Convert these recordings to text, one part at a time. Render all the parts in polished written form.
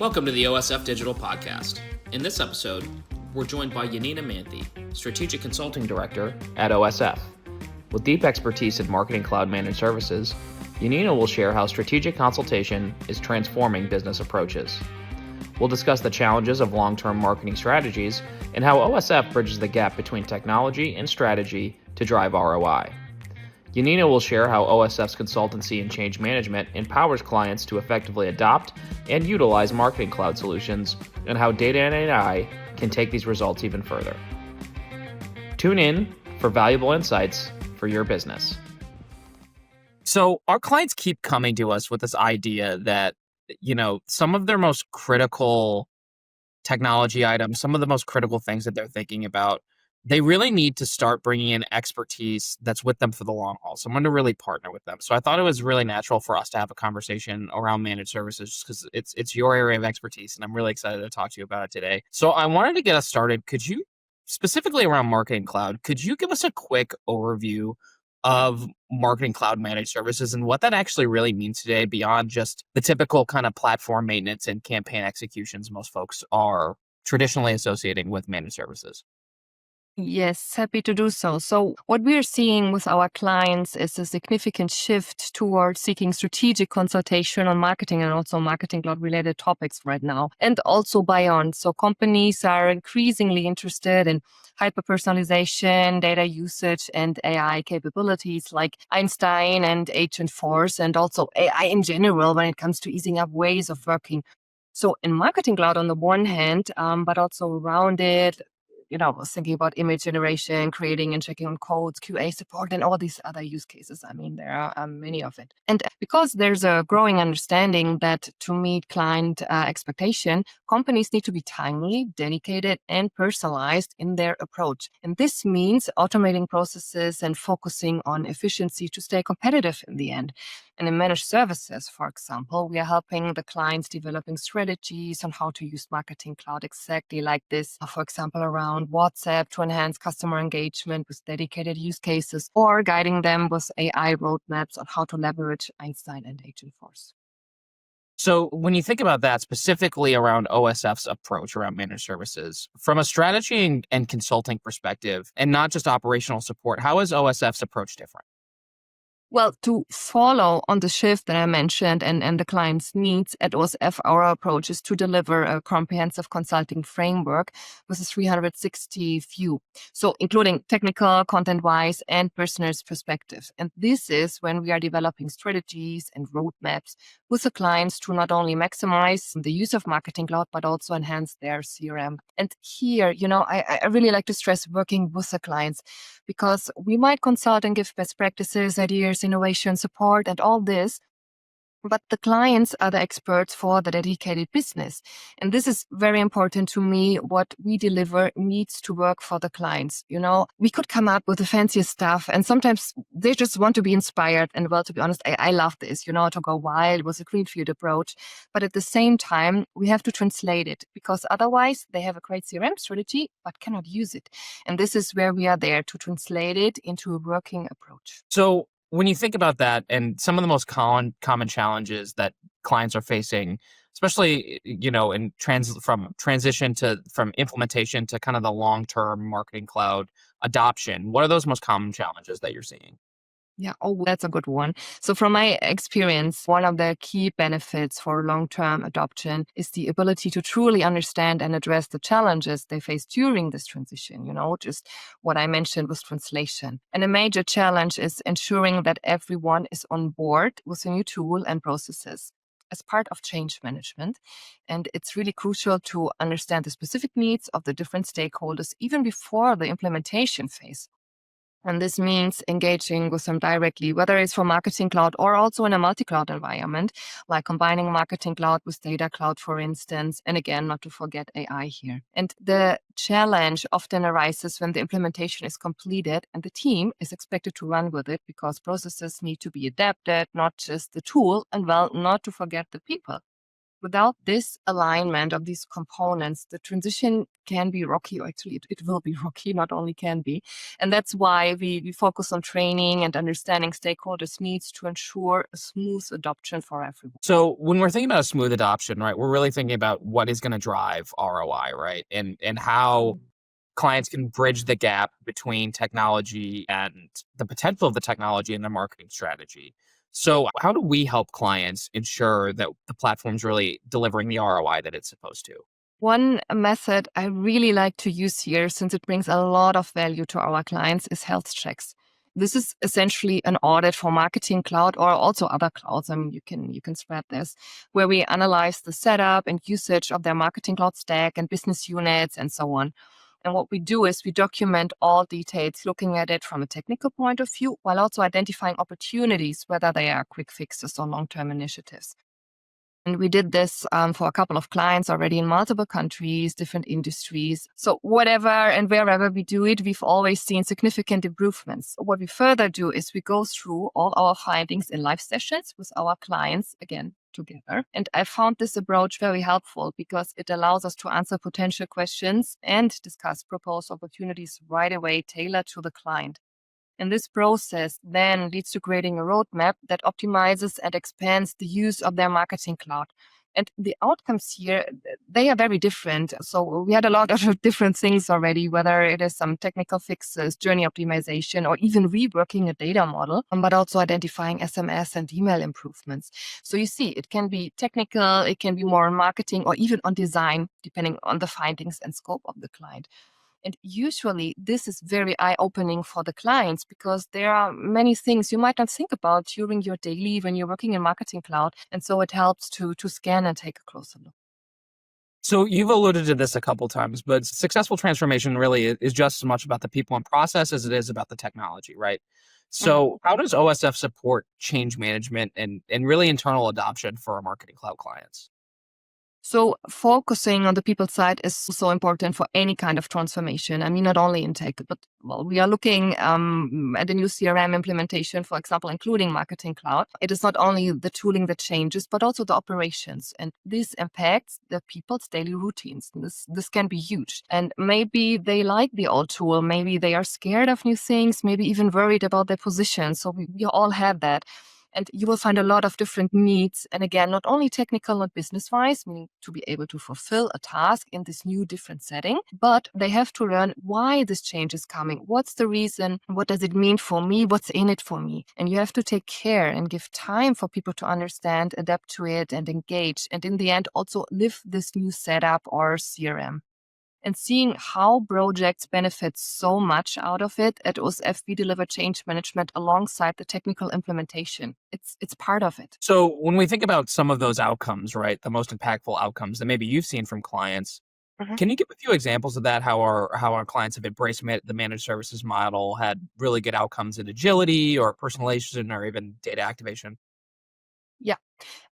Welcome to the OSF Digital Podcast. In this episode, we're joined by Janina Manthey, Strategic Consulting Director at OSF. With deep expertise in marketing cloud managed services, Janina will share how strategic consultation is transforming business approaches. We'll discuss the challenges of long-term marketing strategies and how OSF bridges the gap between technology and strategy to drive ROI. Janina will share how OSF's consultancy and change management empowers clients to effectively adopt and utilize marketing cloud solutions, and how data and AI can take these results even further. Tune in for valuable insights for your business. So our clients keep coming to us with this idea that, some of their most critical technology items, some of the most critical things that they're thinking about, they really need to start bringing in expertise that's with them for the long haul, someone to really partner with them. So I thought it was really natural for us to have a conversation around managed services because it's your area of expertise, and I'm really excited to talk to you about it today. So I wanted to get us started. Could you, specifically around Marketing Cloud, could you give us a quick overview of Marketing Cloud managed services and what that actually really means today beyond just the typical kind of platform maintenance and campaign executions most folks are traditionally associating with managed services? Yes, happy to do so. So, what we're seeing with our clients is a significant shift towards seeking strategic consultation on marketing and also marketing cloud related topics right now, and also beyond. So, companies are increasingly interested in hyper personalization, data usage, and AI capabilities like Einstein and Agent Force, and also AI in general when it comes to easing up ways of working. So in marketing cloud on the one hand, but also around it, I was thinking about image generation, creating and checking on codes, QA support, and all these other use cases. I mean, there are many of it. And because there's a growing understanding that to meet client expectation, companies need to be timely, dedicated, and personalized in their approach. And this means automating processes and focusing on efficiency to stay competitive in the end. And in managed services, for example, we are helping the clients developing strategies on how to use marketing cloud exactly like this. For example, around WhatsApp to enhance customer engagement with dedicated use cases, or guiding them with AI roadmaps on how to leverage Einstein and Agent Force. So when you think about that specifically around OSF's approach around managed services, from a strategy and consulting perspective, and not just operational support, how is OSF's approach different? Well, to follow on the shift that I mentioned and the client's needs at OSF, our approach is to deliver a comprehensive consulting framework with a 360 view. So including technical, content-wise, and business perspective. And this is when we are developing strategies and roadmaps with the clients to not only maximize the use of Marketing Cloud, but also enhance their CRM. And here, I really like to stress working with the clients, because we might consult and give best practices, ideas, innovation, support, and all this. But the clients are the experts for the dedicated business. And this is very important to me. What we deliver needs to work for the clients. We could come up with the fanciest stuff, and sometimes they just want to be inspired. And well, to be honest, I love this, to go wild with a greenfield approach. But at the same time, we have to translate it, because otherwise they have a great CRM strategy, but cannot use it. And this is where we are there to translate it into a working approach. So when you think about that and some of the most common challenges that clients are facing, especially, from implementation to kind of the long-term marketing cloud adoption, what are those most common challenges that you're seeing? Yeah, oh, that's a good one. So from my experience, one of the key benefits for long-term adoption is the ability to truly understand and address the challenges they face during this transition, just what I mentioned with translation. And a major challenge is ensuring that everyone is on board with a new tool and processes as part of change management. And it's really crucial to understand the specific needs of the different stakeholders even before the implementation phase. And this means engaging with them directly, whether it's for Marketing Cloud or also in a multi-cloud environment, like combining Marketing Cloud with Data Cloud, for instance. And again, not to forget AI here. And the challenge often arises when the implementation is completed and the team is expected to run with it, because processes need to be adapted, not just the tool, and well, not to forget the people. Without this alignment of these components, the transition can be rocky, or actually it will be rocky, not only can be. And that's why we focus on training and understanding stakeholders' needs to ensure a smooth adoption for everyone. So when we're thinking about a smooth adoption, right, we're really thinking about what is going to drive ROI, right? And how clients can bridge the gap between technology and the potential of the technology in their marketing strategy. So how do we help clients ensure that the platform's really delivering the ROI that it's supposed to? One method I really like to use here, since it brings a lot of value to our clients, is health checks. This is essentially an audit for Marketing Cloud or also other clouds. I mean, you can spread this, where we analyze the setup and usage of their Marketing Cloud stack and business units and so on. And what we do is we document all details, looking at it from a technical point of view, while also identifying opportunities, whether they are quick fixes or long-term initiatives. And we did this for a couple of clients already in multiple countries, different industries. So whatever and wherever we do it, we've always seen significant improvements. What we further do is we go through all our findings in live sessions with our clients, again, together. And I found this approach very helpful because it allows us to answer potential questions and discuss proposed opportunities right away, tailored to the client. And this process then leads to creating a roadmap that optimizes and expands the use of their Marketing Cloud. And the outcomes here, they are very different. So we had a lot of different things already, whether it is some technical fixes, journey optimization, or even reworking a data model, but also identifying SMS and email improvements. So you see, it can be technical, it can be more on marketing, or even on design, depending on the findings and scope of the client. And usually this is very eye-opening for the clients because there are many things you might not think about during your daily when you're working in Marketing Cloud. And so it helps to scan and take a closer look. So you've alluded to this a couple times, but successful transformation really is just as much about the people and process as it is about the technology, right? So how does OSF support change management and really internal adoption for our Marketing Cloud clients? So focusing on the people side is so important for any kind of transformation. I mean, not only in tech, but well, we are looking at a new CRM implementation, for example, including Marketing Cloud. It is not only the tooling that changes, but also the operations. And this impacts the people's daily routines. This can be huge. And maybe they like the old tool. Maybe they are scared of new things, maybe even worried about their position. So we all have that. And you will find a lot of different needs. And again, not only technical, not business wise, meaning to be able to fulfill a task in this new different setting, but they have to learn why this change is coming. What's the reason? What does it mean for me? What's in it for me? And you have to take care and give time for people to understand, adapt to it, and engage. And in the end, also live this new setup or CRM. And seeing how projects benefit so much out of it, at OSF, we deliver change management alongside the technical implementation. It's part of it. So when we think about some of those outcomes, right, the most impactful outcomes that maybe you've seen from clients, can you give a few examples of that? How our clients have embraced the managed services model, had really good outcomes in agility or personalization or even data activation? Yeah.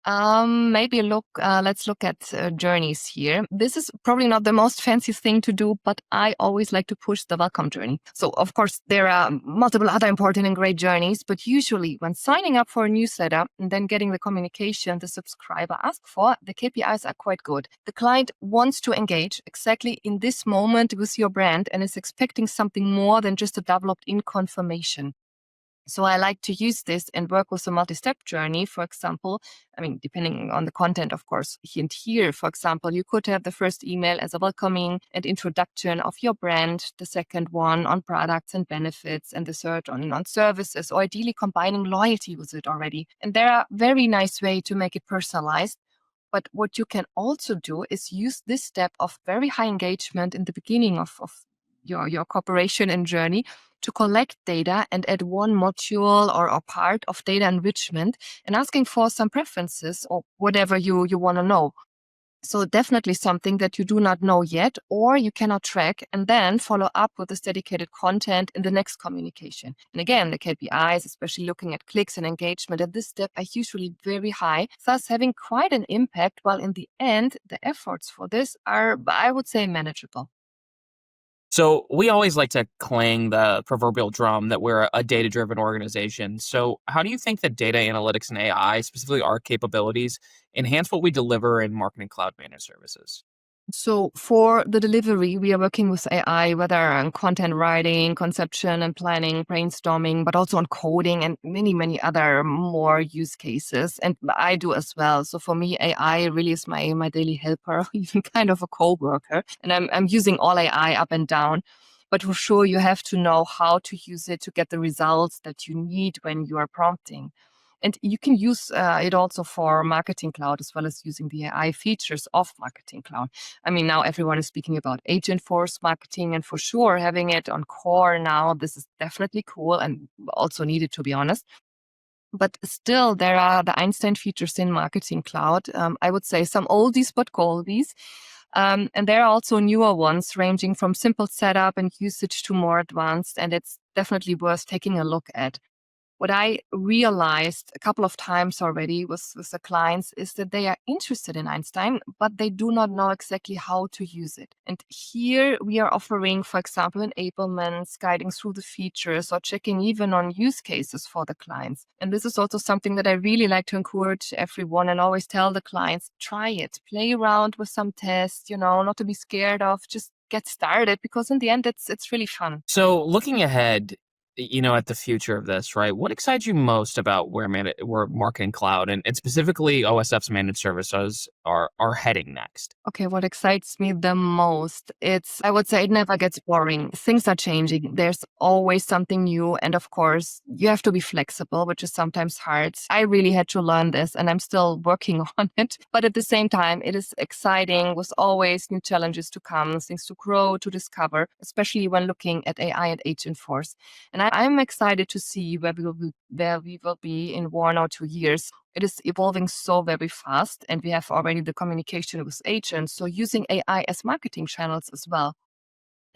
Maybe let's look at journeys here. This is probably not the most fancy thing to do, but I always like to push the welcome journey. So of course, there are multiple other important and great journeys, but usually when signing up for a newsletter and then getting the communication the subscriber asks for, the KPIs are quite good. The client wants to engage exactly in this moment with your brand and is expecting something more than just a double opt-in confirmation. So I like to use this and work with a multi-step journey. For example, I mean, depending on the content, of course, and here, for example, you could have the first email as a welcoming and introduction of your brand, the second one on products and benefits, and the third on services, or ideally combining loyalty with it already. And there are very nice way to make it personalized. But what you can also do is use this step of very high engagement in the beginning of your cooperation and journey to collect data and add one module or part of data enrichment and asking for some preferences or whatever you want to know. So definitely something that you do not know yet or you cannot track, and then follow up with this dedicated content in the next communication. And again, the KPIs, especially looking at clicks and engagement at this step, are usually very high, thus having quite an impact, while in the end, the efforts for this are, I would say, manageable. So we always like to clang the proverbial drum that we're a data-driven organization. So how do you think that data analytics and AI, specifically our capabilities, enhance what we deliver in marketing cloud managed services? So for the delivery, we are working with AI, whether on content writing, conception and planning, brainstorming, but also on coding and many, many other more use cases. And I do as well. So for me, AI really is my daily helper, even kind of a co-worker. And I'm using all AI up and down. But for sure, you have to know how to use it to get the results that you need when you are prompting. And you can use it also for Marketing Cloud as well as using the AI features of Marketing Cloud. I mean, now everyone is speaking about agent force marketing, and for sure, having it on core now, this is definitely cool and also needed, to be honest. But still, there are the Einstein features in Marketing Cloud. I would say some oldies but goldies. And there are also newer ones ranging from simple setup and usage to more advanced, and it's definitely worth taking a look at. What I realized a couple of times already with the clients is that they are interested in Einstein, but they do not know exactly how to use it. And here we are offering, for example, enablements, guiding through the features, or checking even on use cases for the clients. And this is also something that I really like to encourage everyone and always tell the clients, try it, play around with some tests, not to be scared of, just get started because in the end it's really fun. So looking ahead, at the future of this, right? What excites you most about where Marketing Cloud and specifically OSF's managed services are heading next? Okay, what excites me the most, I would say it never gets boring. Things are changing. There's always something new. And of course, you have to be flexible, which is sometimes hard. I really had to learn this and I'm still working on it. But at the same time, it is exciting with always new challenges to come, things to grow, to discover, especially when looking at AI and agent force. And I'm excited to see where we will be in 1 or 2 years. It is evolving so very fast, and we have already the communication with agents, so using AI as marketing channels as well.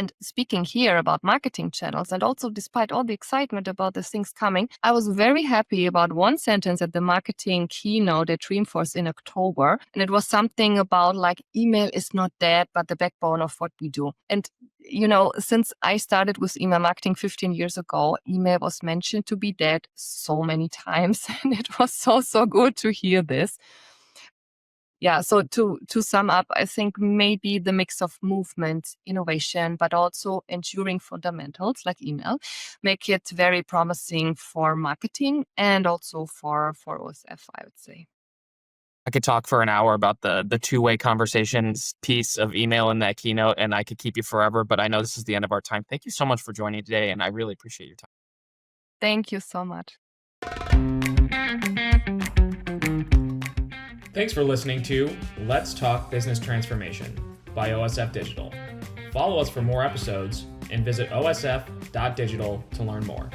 And speaking here about marketing channels, and also despite all the excitement about the things coming, I was very happy about one sentence at the marketing keynote at Dreamforce in October. And it was something about like email is not dead, but the backbone of what we do. And since I started with email marketing 15 years ago, email was mentioned to be dead so many times. And it was so, so good to hear this. Yeah, so to sum up, I think maybe the mix of movement, innovation, but also enduring fundamentals like email make it very promising for marketing and also for OSF, I would say. I could talk for an hour about the two-way conversations piece of email in that keynote, and I could keep you forever, but I know this is the end of our time. Thank you so much for joining today, and I really appreciate your time. Thank you so much. Thanks for listening to Let's Talk Business Transformation by OSF Digital. Follow us for more episodes and visit osf.digital to learn more.